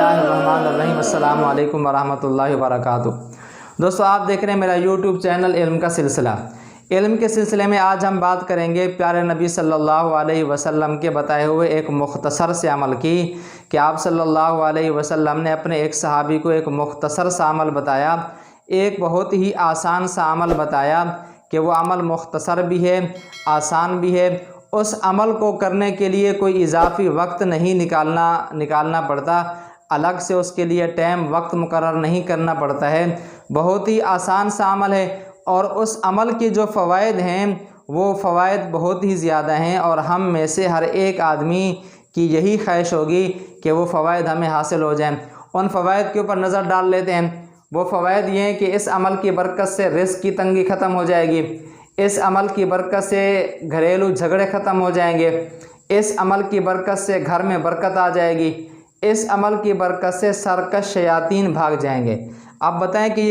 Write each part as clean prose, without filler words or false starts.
बिस्मिल्लाहिर्रहमानिर्रहीम। अस्सलामु अलैकुम वरहमतुल्लाहि वबरकातुहू। दोस्तों, आप देख रहे हैं मेरा यूट्यूब चैनल इल्म का सिलसिला। इल्म के सिलसिले में आज हम बात करेंगे प्यारे नबी सल्लल्लाहु अलैहि वसल्लम के बताए हुए एक मुख्तसर से अमल की कि आप सल्लल्लाहु अलैहि वसल्लम ने अपने एक सहाबी को एक मुख्तसर सा अमल बताया, एक बहुत ही आसान सा अमल बताया कि वो अमल मुख्तसर भी है, आसान भी है। उस अमल को करने के लिए कोई इजाफ़ी वक्त नहीं निकालना पड़ता, अलग से उसके लिए टाइम वक्त मुकर्रर नहीं करना पड़ता है। बहुत ही आसान सा अमल है और उस अमल के जो फ़वाइद हैं वो फ़वाइद बहुत ही ज़्यादा हैं और हम में से हर एक आदमी की यही ख्वाहिश होगी कि वो फ़वाइद हमें हासिल हो जाएं। उन फ़वाइद के ऊपर नज़र डाल लेते हैं। वो फ़वाइद ये हैं कि इस अमल की बरकत से रिज़्क़ की तंगी ख़त्म हो जाएगी, इस अमल की बरकत से घरेलू झगड़े ख़त्म हो जाएंगे, इस अमल की बरकत से घर में बरकत आ जाएगी, इस अमल की बरकत से सरकश शयातीन भाग जाएंगे। आप बताएं कि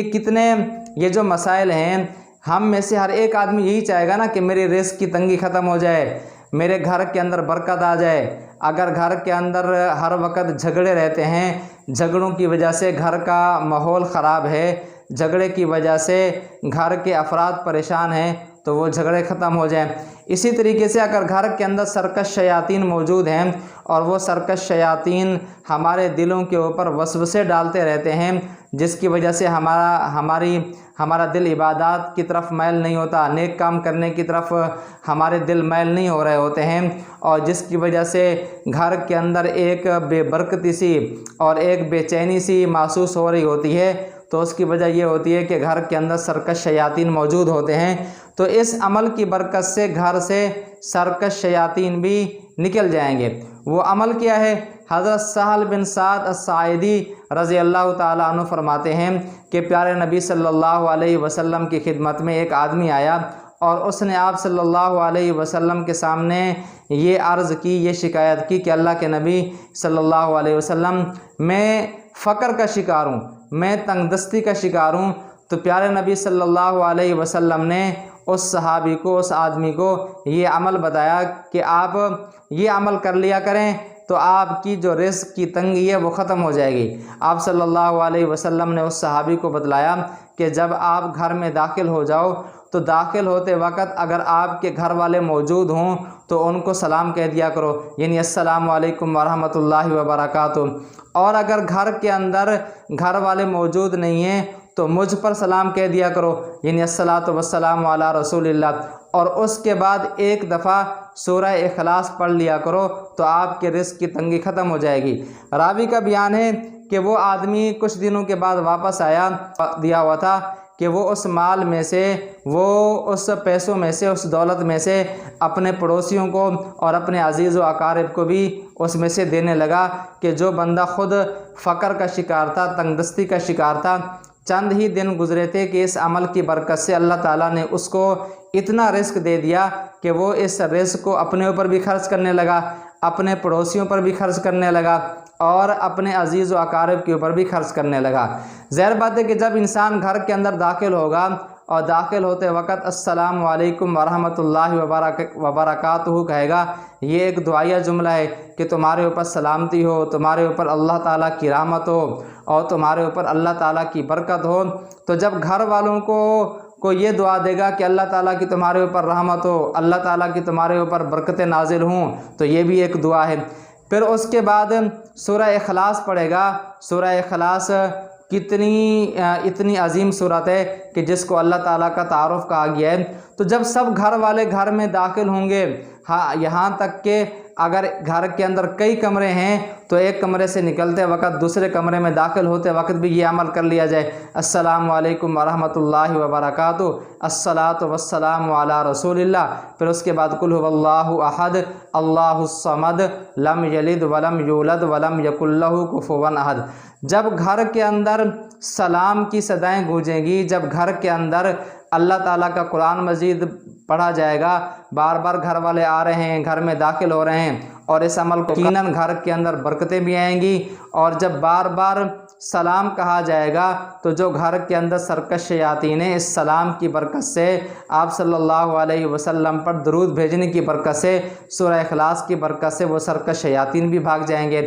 ये जो मसाइल हैं, हम में से हर एक आदमी यही चाहेगा ना कि मेरे रिज़्क़ की तंगी ख़त्म हो जाए, मेरे घर के अंदर बरकत आ जाए। अगर घर के अंदर हर वक्त झगड़े रहते हैं, झगड़ों की वजह से घर का माहौल ख़राब है, झगड़े की वजह से घर के अफराद परेशान हैं, तो वो झगड़े ख़त्म हो जाएं। इसी तरीके से अगर घर के अंदर सरकश शयातीन मौजूद हैं और वो सरकश शयातीन हमारे दिलों के ऊपर वसवसे डालते रहते हैं, जिसकी वजह से हमारा दिल इबादत की तरफ मैल नहीं होता, नेक काम करने की तरफ हमारे दिल मैल नहीं हो रहे होते हैं, और जिसकी वजह से घर के अंदर एक बेबरकती सी और एक बेचैनी सी महसूस हो रही होती है, तो उसकी वजह ये होती है कि घर के अंदर सरकश शयातीन मौजूद होते हैं। तो इस अमल की बरकत से घर से सरकश शयातीन भी निकल जाएंगे। वो अमल क्या है? हज़रत सहल बिन साद अस्साइदी रज़ी अल्लाह ताला अन्हु फरमाते हैं कि प्यारे नबी सल्लल्लाहु अलैहि वसल्लम की खिदमत में एक आदमी आया और उसने आप सल्लल्लाहु अलैहि वसल्लम के सामने ये अर्ज़ की, ये शिकायत की कि अल्लाह के नबी सल्लल्लाहु अलैहि वसल्लम, मैं फ़क्र का शिकार हूँ, मैं तंगदस्ती का शिकार हूँ। तो प्यारे नबी सल्लल्लाहु अलैहि वसल्लम ने उस सहाबी को, उस आदमी को ये अमल बताया कि आप ये अमल कर लिया करें तो आपकी जो रिज़्क़ की तंगी है वो ख़त्म हो जाएगी। आप सल्लल्लाहु अलैहि वसल्लम ने उस सहाबी को बतलाया कि जब आप घर में दाखिल हो जाओ तो दाखिल होते वक्त अगर आपके घर वाले मौजूद हों तो उनको सलाम कह दिया करो, यानी अस्सलामु अलैकुम वरहमतुल्लाहि वबरकातुहू। और अगर घर के अंदर घर वाले मौजूद नहीं हैं तो मुझ पर सलाम कह दिया करो, यानी अस्सलातु वस्सलामु अला रसूलिल्लाह। और उसके बाद एक दफ़ा सूरह इखलास पढ़ लिया करो तो आपके रिज़्क़ की तंगी ख़त्म हो जाएगी। रावी का बयान है कि वो आदमी कुछ दिनों के बाद वापस आया, दिया हुआ था कि वो उस माल में से, वो उस पैसों में से, उस दौलत में से अपने पड़ोसियों को और अपने अजीज़ व अकारिब को भी उसमें से देने लगा कि जो बंदा ख़ुद फ़क्र का शिकार था, तंगदस्ती का शिकार था, चंद ही दिन गुजरे थे कि इस अमल की बरकत से अल्लाह ताला ने उसको इतना रिज़्क़ दे दिया कि वो इस रिज़्क़ को अपने ऊपर भी खर्च करने लगा, अपने पड़ोसियों पर भी खर्च करने लगा और अपने अजीज़ व अकारिब के ऊपर भी खर्च करने लगा। ज़ाहिर बात है कि जब इंसान घर के अंदर दाखिल होगा और दाखिल होते वक्त अस्सलामु अलैकुम वरहमतुल्लाहि वबरकातुहू कहेगा, ये एक दुआया जुमला है कि तुम्हारे ऊपर सलामती हो, तुम्हारे ऊपर अल्लाह ताला की रहमत हो और तुम्हारे ऊपर अल्लाह ताला की बरकत हो। तो जब घर वालों को ये दुआ देगा कि अल्लाह ताला की तुम्हारे ऊपर रहमत हो, अल्लाह ताला की तुम्हारे ऊपर बरकतें नाजिल हों, तो ये भी एक दुआ है। फिर उसके बाद सूरह इखलास पढ़ेगा। सूरह इखलास इतनी अजीम सूरत है कि जिसको अल्लाह ताला का तारुफ कहा गया है। तो जब सब घर वाले घर में दाखिल होंगे, हाँ, यहाँ तक कि अगर घर के अंदर कई कमरे हैं तो एक कमरे से निकलते वक्त दूसरे कमरे में दाखिल होते वक्त भी ये अमल कर लिया जाए, अस्सलामु अलैकुम वरहमतुल्लाहि वबरकातुहू, अस्सलातु वस्सलामु अला रसूलिल्लाह। फिर उसके बाद कुल हुवल्लाहु अहद अल्लाहुस समद लम यलिद वलम यूलद वलम यकुल लहू कुफुवन अहद। जब घर के अंदर सलाम की सदाएं गूंजेंगी, जब घर के अंदर अल्लाह ताला का कुरान मजीद पढ़ा जाएगा, बार बार घर वाले आ रहे हैं, घर में दाखिल हो रहे हैं और इस अमल को यकीनन घर के अंदर बरकतें भी आएंगी। और जब बार बार सलाम कहा जाएगा तो जो घर के अंदर सरकश शयातीन है, इस सलाम की बरकत से, आप सल्लल्लाहु अलैहि वसल्लम पर दरूद भेजने की बरकत से, सूरह इखलास की बरकत से वो सरकश शयातीन भी भाग जाएंगे।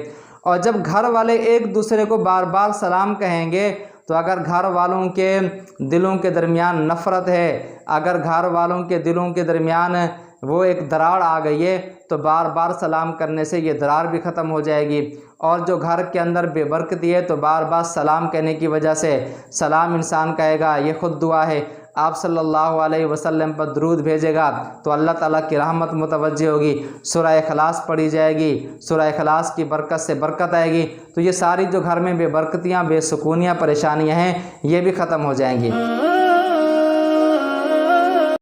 اور جب گھر والے ایک دوسرے کو بار بار سلام کہیں گے تو اگر گھر والوں کے دلوں کے درمیان نفرت ہے، اگر گھر والوں کے دلوں کے درمیان وہ ایک دراڑ آ گئی ہے تو بار بار سلام کرنے سے یہ دراڑ بھی ختم ہو جائے گی۔ اور جو گھر کے اندر بے برکتی ہے تو بار بار سلام کہنے کی وجہ سے سلام انسان کہے گا، یہ خود دعا ہے، آپ صلی اللہ علیہ وسلم پر درود بھیجے گا تو اللہ تعالیٰ کی رحمت متوجہ ہوگی، سورہ اخلاص پڑھی جائے گی، سورہ اخلاص کی برکت سے برکت آئے گی، تو یہ ساری جو گھر میں بے برکتیاں، بے سکونیاں، پریشانیاں ہیں یہ بھی ختم ہو جائیں گی۔